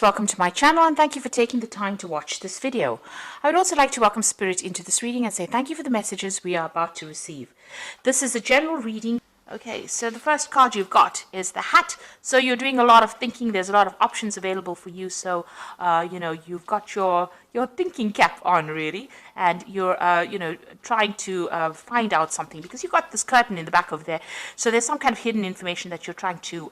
Welcome to my channel and thank you for taking the time to watch this video. I would also like to welcome Spirit into this reading and say thank you for the messages we are about to receive. This is a general reading. Okay, so the first card you've got is the Hat. So you're doing a lot of thinking. There's a lot of options available for you. So, you've got your thinking cap on, really. And you're, trying to find out something because you've got this curtain in the back over there. So there's some kind of hidden information that you're trying to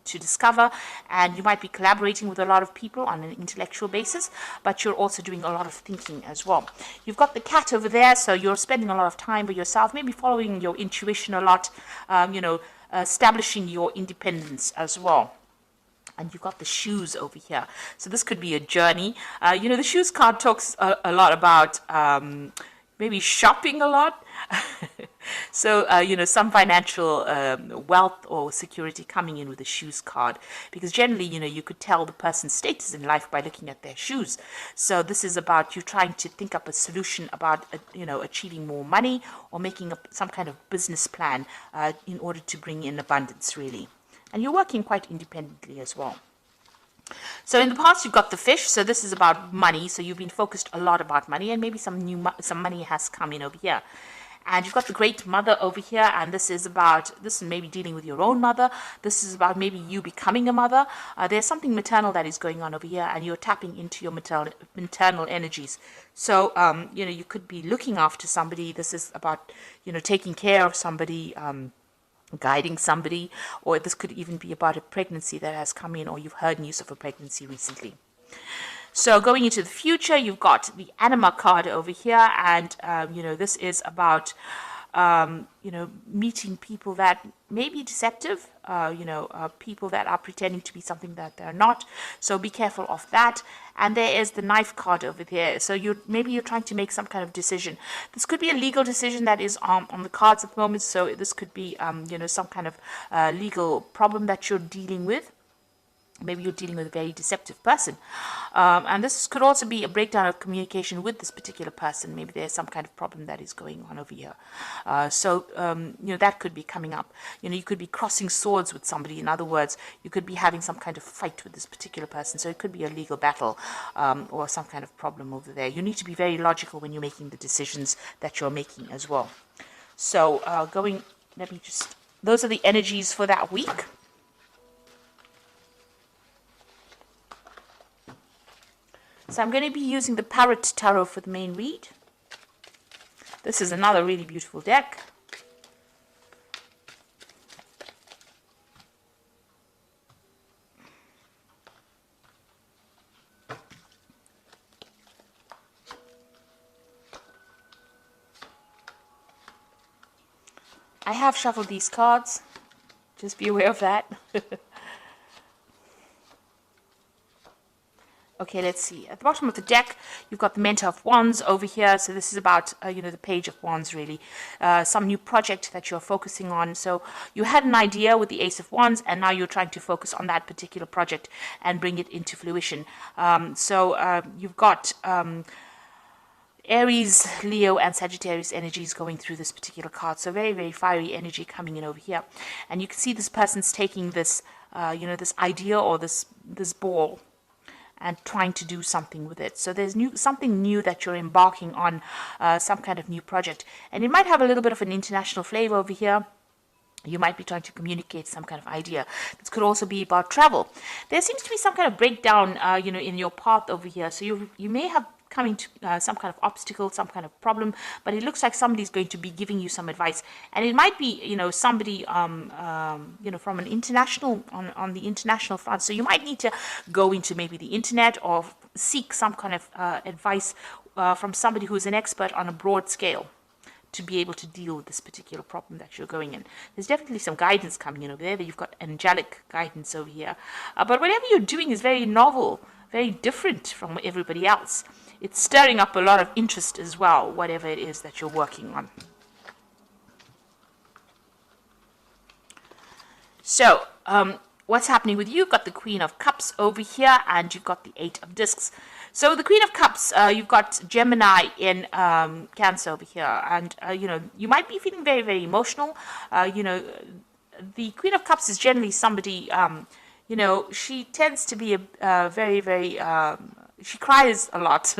discover. And you might be collaborating with a lot of people on an intellectual basis. But you're also doing a lot of thinking as well. You've got the cat over there. So you're spending a lot of time with yourself, maybe following your intuition a lot. Establishing your independence as well. And you've got the shoes over here. So this could be a journey. The shoes card talks a lot about maybe shopping a lot. So, some financial wealth or security coming in with the shoes card. Because generally, you could tell the person's status in life by looking at their shoes. So this is about you trying to think up a solution about, achieving more money or making some kind of business plan in order to bring in abundance, really. And you're working quite independently as well. So in the past, you've got the Fish. So this is about money. So you've been focused a lot about money, and maybe some money has come in over here. And you've got the Great Mother over here, and this is maybe dealing with your own mother. This is about maybe you becoming a mother. There's something maternal that is going on over here, and you're tapping into your maternal energies. So, you could be looking after somebody. This is about, taking care of somebody, guiding somebody, or this could even be about a pregnancy that has come in, or you've heard news of a pregnancy recently. So going into the future, you've got the Anima card over here, and this is about meeting people that may be deceptive, people that are pretending to be something that they're not. So be careful of that. And there is the Knife card over there. So maybe you're trying to make some kind of decision. This could be a legal decision that is on the cards at the moment. So this could be some kind of legal problem that you're dealing with. Maybe you're dealing with a very deceptive person. And this could also be a breakdown of communication with this particular person. Maybe there's some kind of problem that is going on over here. That could be coming up. You could be crossing swords with somebody. In other words, you could be having some kind of fight with this particular person. So it could be a legal battle or some kind of problem over there. You need to be very logical when you're making the decisions that you're making as well. So those are the energies for that week. So I'm going to be using the Parrot Tarot for the main read. This is another really beautiful deck. I have shuffled these cards. Just be aware of that. Okay, let's see. At the bottom of the deck, you've got the Mentor of Wands over here. So this is about, the Page of Wands, really. Some new project that you're focusing on. So you had an idea with the Ace of Wands, and now you're trying to focus on that particular project and bring it into fruition. You've got Aries, Leo, and Sagittarius energies going through this particular card. So very, very fiery energy coming in over here. And you can see this person's taking this, this idea or this ball, and trying to do something with it. So there's something new that you're embarking on, some kind of new project. And it might have a little bit of an international flavor over here. You might be trying to communicate some kind of idea. This could also be about travel. There seems to be some kind of breakdown, in your path over here. So you may have coming to some kind of obstacle, some kind of problem, but it looks like somebody's going to be giving you some advice, and it might be somebody from an international on the international front. So you might need to go into maybe the internet or seek some kind of advice from somebody who's an expert on a broad scale to be able to deal with this particular problem that you're going in. There's definitely some guidance coming in over there. You've got angelic guidance over here, but whatever you're doing is very novel, very different from everybody else. It's stirring up a lot of interest as well, whatever it is that you're working on. So, what's happening with you? You've got the Queen of Cups over here, and you've got the Eight of Discs. So the Queen of Cups, you've got Gemini in Cancer over here, and you might be feeling very, very emotional. The Queen of Cups is generally somebody you know, she tends to be a very, very, she cries a lot.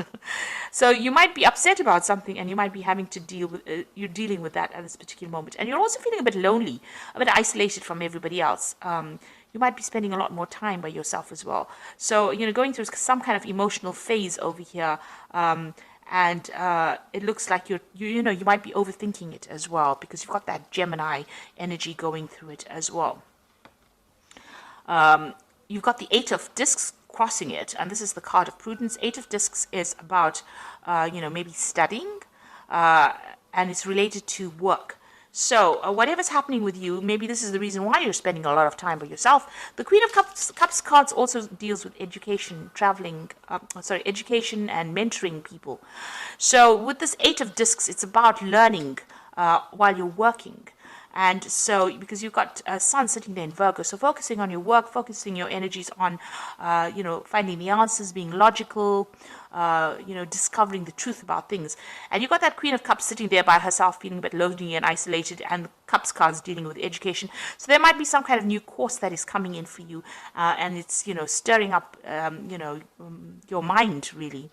So you might be upset about something and you might be having to deal with, you're dealing with that at this particular moment. And you're also feeling a bit lonely, a bit isolated from everybody else. You might be spending a lot more time by yourself as well. So, you know, going through some kind of emotional phase over here. And it looks like you know, you might be overthinking it as well, because you've got that Gemini energy going through it as well. You've got the Eight of Discs crossing it, and this is the card of prudence. Eight of Discs is about, you know, maybe studying, and it's related to work. So whatever's happening with you, maybe this is the reason why you're spending a lot of time by yourself. The Queen of Cups cards also deals with education, traveling, education and mentoring people. So with this Eight of Discs, it's about learning while you're working. And so, because you've got a sun sitting there in Virgo, so focusing on your work, focusing your energies on, you know, finding the answers, being logical, you know, discovering the truth about things. And you've got that Queen of Cups sitting there by herself, feeling a bit lonely and isolated, and the Cups cards dealing with education. So there might be some kind of new course that is coming in for you, and it's, you know, stirring up, you know, your mind, really.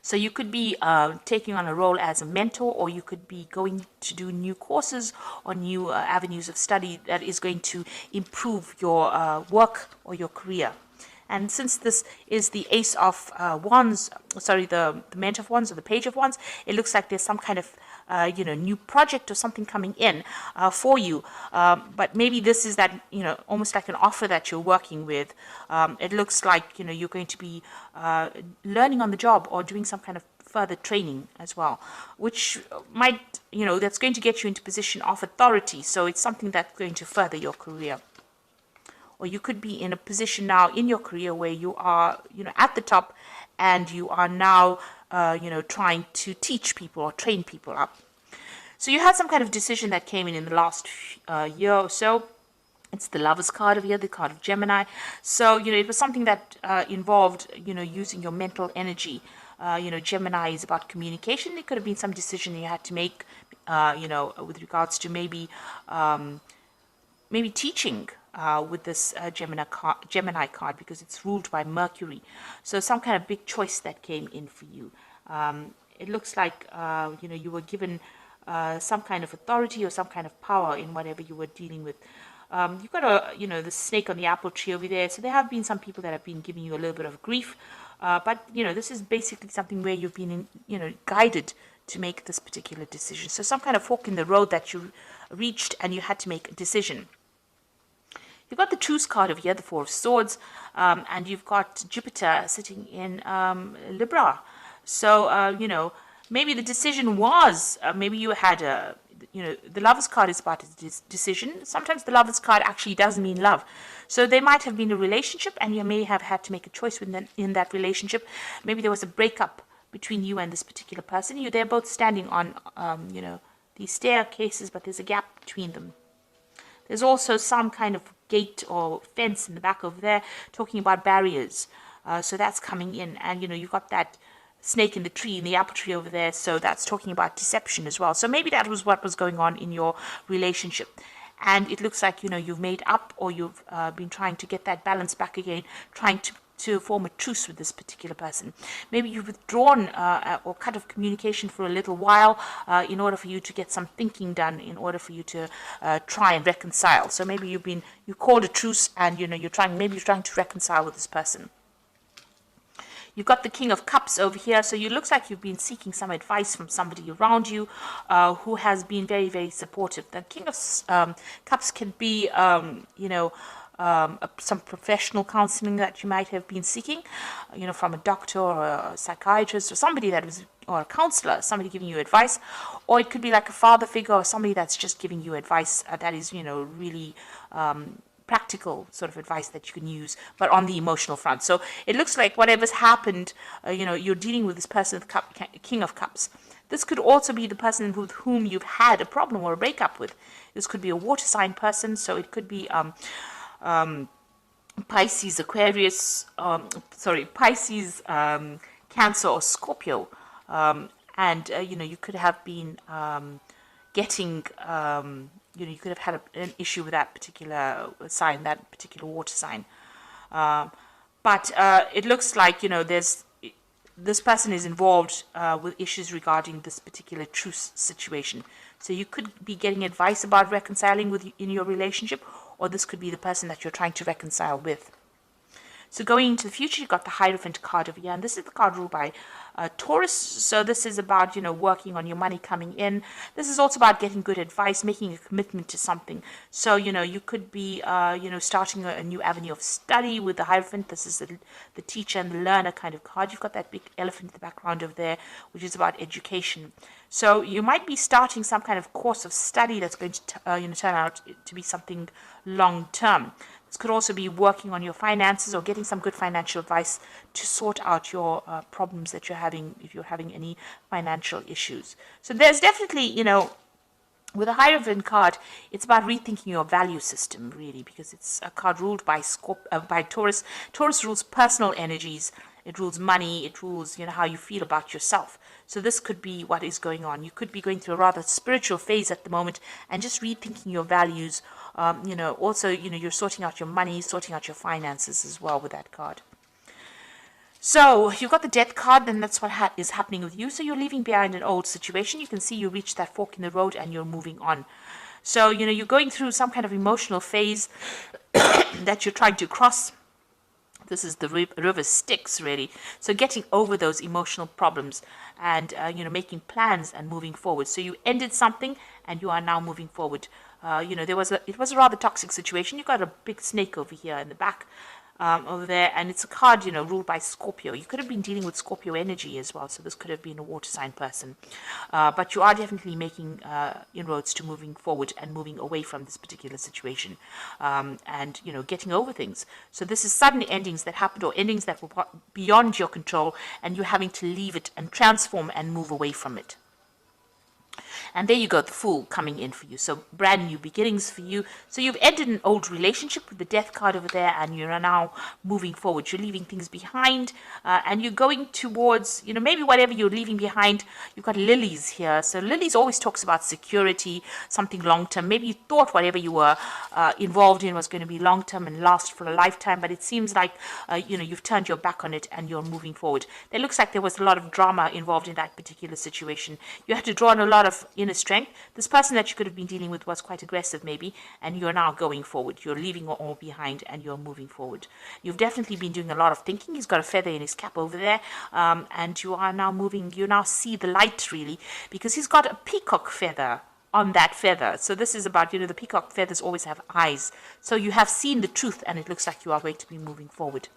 So you could be taking on a role as a mentor, or you could be going to do new courses or new avenues of study that is going to improve your work or your career. And since this is the Ace of Wands, sorry, the Mentor of Wands or the Page of Wands, it looks like there's some kind of you know, new project or something coming in for you. But maybe this is that, you know, almost like an offer that you're working with. It looks like, you know, you're going to be learning on the job or doing some kind of further training as well, which might, you know, that's going to get you into position of authority. So it's something that's going to further your career. Or you could be in a position now in your career where you are, you know, at the top, and you are now, you know, trying to teach people or train people up. So you had some kind of decision that came in the last year or so. It's the Lovers card of here, the card of Gemini. So, you know, it was something that involved, you know, using your mental energy. You know, Gemini is about communication. It could have been some decision you had to make, you know, with regards to maybe teaching. With this Gemini card, because it's ruled by Mercury. So some kind of big choice that came in for you. It looks like, you know, you were given some kind of authority or some kind of power in whatever you were dealing with. You've got you know, the snake on the apple tree over there. So there have been some people that have been giving you a little bit of grief. But, you know, this is basically something where you've been, you know, guided to make this particular decision. So some kind of fork in the road that you reached and you had to make a decision. You've got the Truce card over here, the Four of Swords, and you've got Jupiter sitting in Libra. So, you know, maybe the decision was, maybe you had a, you know, the Lovers card is about a decision. Sometimes the Lovers card actually doesn't mean love. So there might have been a relationship, and you may have had to make a choice in that relationship. Maybe there was a breakup between you and this particular person. They're both standing on, you know, these staircases, but there's a gap between them. There's also some kind of gate or fence in the back over there talking about barriers. So that's coming in. And, you know, you've got that snake in the tree, in the apple tree over there. So that's talking about deception as well. So maybe that was what was going on in your relationship. And it looks like, you know, you've made up, or you've been trying to get that balance back again, trying to form a truce with this particular person. Maybe you've withdrawn or cut off communication for a little while in order for you to get some thinking done, in order for you to try and reconcile. So maybe you called a truce, and, you know, you're trying to reconcile with this person. You've got the King of Cups over here. So it looks like you've been seeking some advice from somebody around you who has been very, very supportive. The King of Cups can be, you know, some professional counseling that you might have been seeking, you know, from a doctor or a psychiatrist or somebody or a counselor, somebody giving you advice. Or it could be like a father figure or somebody that's just giving you advice that is, you know, really practical sort of advice that you can use, but on the emotional front. So it looks like whatever's happened, you know, you're dealing with this person, King of Cups. This could also be the person with whom you've had a problem or a breakup with. This could be a water sign person, so it could be Pisces, Aquarius, Pisces, Cancer, or Scorpio. And, you know, you could have been getting, you could have had an issue with that particular sign, that particular water sign. But it looks like, this person is involved with issues regarding this particular truce situation. So you could be getting advice about reconciling in your relationship, or this could be the person that you're trying to reconcile with. So going into the future, you've got the Hierophant card over here, and this is the card ruled by Taurus. So this is about, working on your money coming in. This is also about getting good advice, making a commitment to something. So, you could be, starting a new avenue of study with the Hierophant. This is the teacher and the learner kind of card. You've got that big elephant in the background over there, which is about education. So you might be starting some kind of course of study that's going to, turn out to be something long-term. This could also be working on your finances or getting some good financial advice to sort out your problems that you're having, if you're having any financial issues. So there's definitely, with a Hierophant card, it's about rethinking your value system, really, because it's a card ruled by Taurus. Taurus rules personal energies. It rules money. It rules, how you feel about yourself. So this could be what is going on. You could be going through a rather spiritual phase at the moment and just rethinking your values. Also, you're sorting out your money, sorting out your finances as well with that card. So you've got the Death card, and that's what is happening with you. So you're leaving behind an old situation. You can see you reached that fork in the road and you're moving on. So, you're going through some kind of emotional phase that you're trying to cross. This is the river Styx, really. So getting over those emotional problems and, making plans and moving forward. So you ended something and you are now moving forward. It was a rather toxic situation. You got a big snake over here in the back, over there, and it's a card, ruled by Scorpio. You could have been dealing with Scorpio energy as well, so this could have been a water sign person. But you are definitely making inroads to moving forward and moving away from this particular situation, and, getting over things. So this is sudden endings that happened, or endings that were beyond your control, and you're having to leave it and transform and move away from it. And there you go, the Fool coming in for you. So brand new beginnings for you. So you've ended an old relationship with the Death card over there, and you're now moving forward. You're leaving things behind, and you're going towards, maybe whatever you're leaving behind. You've got Lilies here. So Lilies always talks about security, something long-term. Maybe you thought whatever you were involved in was going to be long-term and last for a lifetime, but it seems like, you've turned your back on it and you're moving forward. It looks like there was a lot of drama involved in that particular situation. You had to draw on a lot of inner strength. This person that you could have been dealing with was quite aggressive, maybe, and you're now going forward. You're leaving it all behind and you're moving forward. You've definitely been doing a lot of thinking. He's got a feather in his cap over there, and you are now moving. You now see the light, really, because he's got a peacock feather on that feather. So this is about, the peacock feathers always have eyes. So you have seen the truth, and it looks like you are going to be moving forward.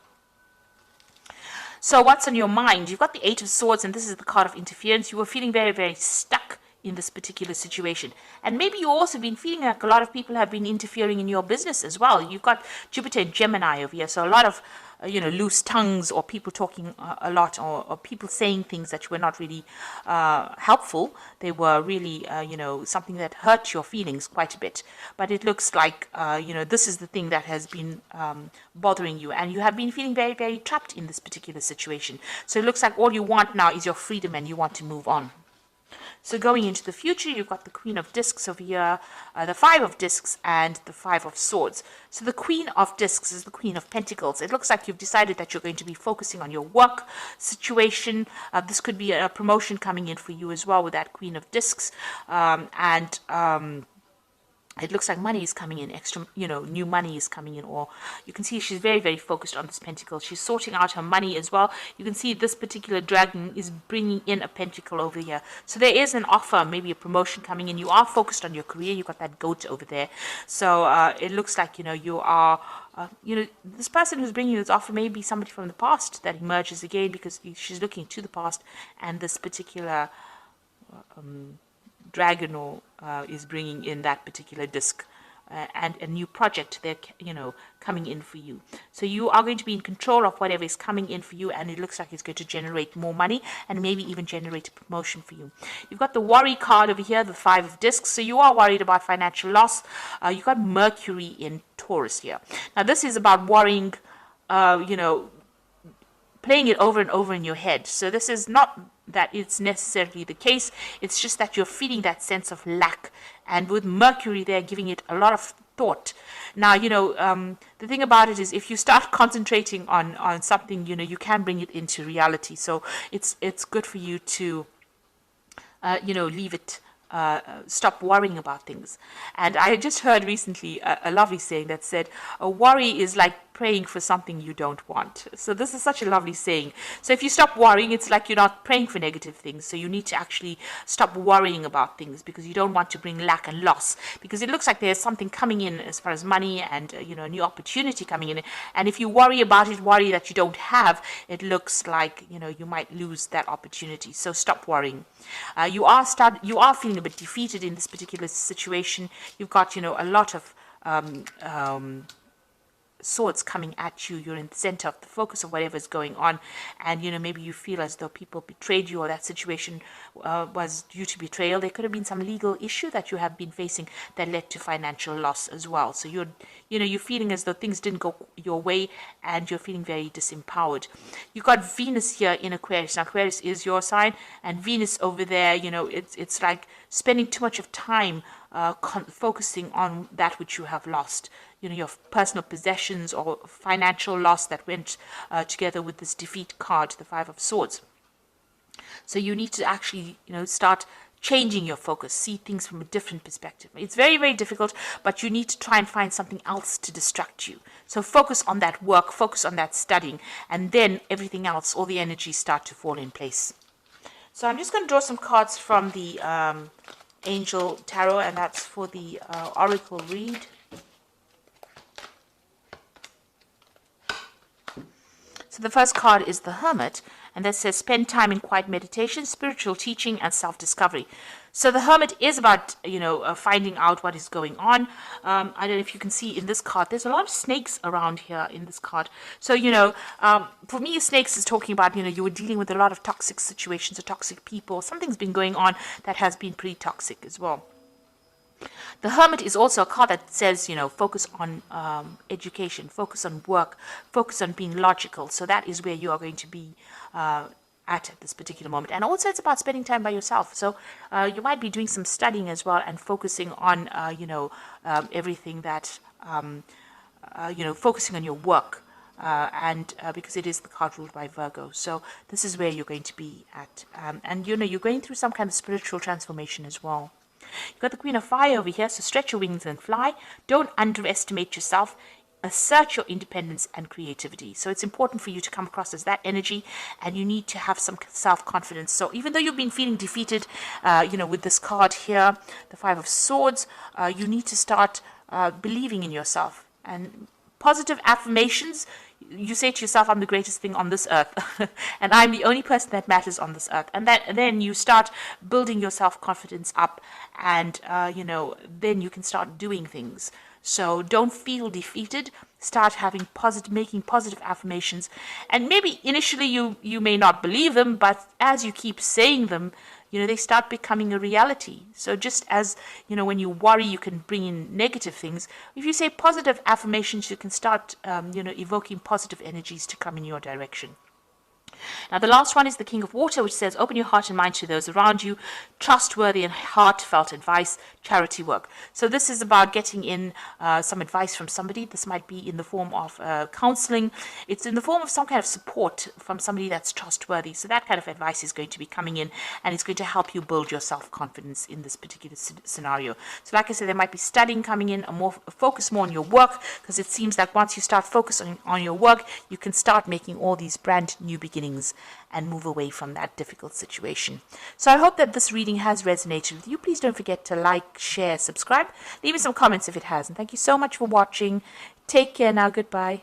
So what's on your mind? You've got the Eight of Swords, and this is the card of interference. You were feeling very, very stuck in this particular situation. And maybe you've also been feeling like a lot of people have been interfering in your business as well. You've got Jupiter and Gemini over here, so a lot of loose tongues, or people talking a lot, or people saying things that were not really helpful. They were really something that hurt your feelings quite a bit. But it looks like this is the thing that has been bothering you, and you have been feeling very, very trapped in this particular situation. So it looks like all you want now is your freedom, and you want to move on. So going into the future, you've got the Queen of Discs over here, the Five of Discs, and the Five of Swords. So the Queen of Discs is the Queen of Pentacles. It looks like you've decided that you're going to be focusing on your work situation. This could be a promotion coming in for you as well with that Queen of Discs. It looks like money is coming in, extra, new money is coming in, or you can see she's very, very focused on this pentacle. She's sorting out her money as well. You can see this particular dragon is bringing in a pentacle over here. So there is an offer, maybe a promotion coming in. You are focused on your career. You've got that goat over there. So it looks like, you are, this person who's bringing you this offer may be somebody from the past that emerges again, because she's looking to the past, and this particular dragon is bringing in that particular disc, and a new project they're coming in for you. So you are going to be in control of whatever is coming in for you, and it looks like it's going to generate more money and maybe even generate a promotion for you. You've got the Worry card over here, the Five of Discs. So you are worried about financial loss. You've got Mercury in Taurus here. Now this is about worrying, playing it over and over in your head. So this is not that it's necessarily the case. It's just that you're feeling that sense of lack. And with Mercury there, giving it a lot of thought. Now, the thing about it is if you start concentrating on something, you can bring it into reality. So it's good for you to, leave it, stop worrying about things. And I just heard recently a lovely saying that said, a worry is like praying for something you don't want. So this is such a lovely saying. So if you stop worrying, it's like you're not praying for negative things. So you need to actually stop worrying about things, because you don't want to bring lack and loss, because it looks like there's something coming in as far as money and a new opportunity coming in. And if you worry about it, worry that you don't have, it looks like you might lose that opportunity. So stop worrying. You are feeling a bit defeated in this particular situation. You've got a lot of swords coming at you. You're in the center of the focus of whatever's going on, and maybe you feel as though people betrayed you, or that situation was due to betrayal. There could have been some legal issue that you have been facing that led to financial loss as well. So you're feeling as though things didn't go your way, and you're feeling very disempowered. You've got Venus here in Aquarius. Now Aquarius is your sign, and Venus over there, it's like spending too much of time focusing on that which you have lost. Your personal possessions or financial loss that went together with this defeat card, the Five of Swords. So you need to actually, start changing your focus, see things from a different perspective. It's very, very difficult, but you need to try and find something else to distract you. So focus on that work, focus on that studying, and then everything else, all the energies start to fall in place. So I'm just going to draw some cards from the Angel Tarot, and that's for the Oracle read. So the first card is the Hermit, and that says spend time in quiet meditation, spiritual teaching, and self-discovery. So the Hermit is about, finding out what is going on. I don't know if you can see in this card, there's a lot of snakes around here in this card. So, for me, snakes is talking about, you were dealing with a lot of toxic situations or toxic people. Something's been going on that has been pretty toxic as well. The Hermit is also a card that says, focus on education, focus on work, focus on being logical. So that is where you are going to be at this particular moment. And also it's about spending time by yourself. So you might be doing some studying as well and focusing on, everything that, focusing on your work. And because it is the card ruled by Virgo. So this is where you're going to be at. And, you're going through some kind of spiritual transformation as well. You've got the Queen of Fire over here, so stretch your wings and fly. Don't underestimate yourself. Assert your independence and creativity. So it's important for you to come across as that energy, and you need to have some self-confidence. So even though you've been feeling defeated, with this card here, the Five of Swords, you need to start believing in yourself. And positive affirmations, you say to yourself, I'm the greatest thing on this earth, and I'm the only person that matters on this earth. And then you start building your self-confidence up, and, then you can start doing things. So don't feel defeated. Start making positive affirmations. And maybe initially you may not believe them, but as you keep saying them, they start becoming a reality. So just as, when you worry, you can bring in negative things. If you say positive affirmations, you can start, evoking positive energies to come in your direction. Now, the last one is the King of Water, which says, open your heart and mind to those around you, trustworthy and heartfelt advice, charity work. So this is about getting in some advice from somebody. This might be in the form of counseling. It's in the form of some kind of support from somebody that's trustworthy. So that kind of advice is going to be coming in, and it's going to help you build your self-confidence in this particular scenario. So like I said, there might be studying coming in, a focus more on your work, because it seems like once you start focusing on your work, you can start making all these brand new beginnings and move away from that difficult situation. So I hope that this reading has resonated with you. Please don't forget to like, share, subscribe. Leave me some comments if it has. And thank you so much for watching. Take care now. Goodbye.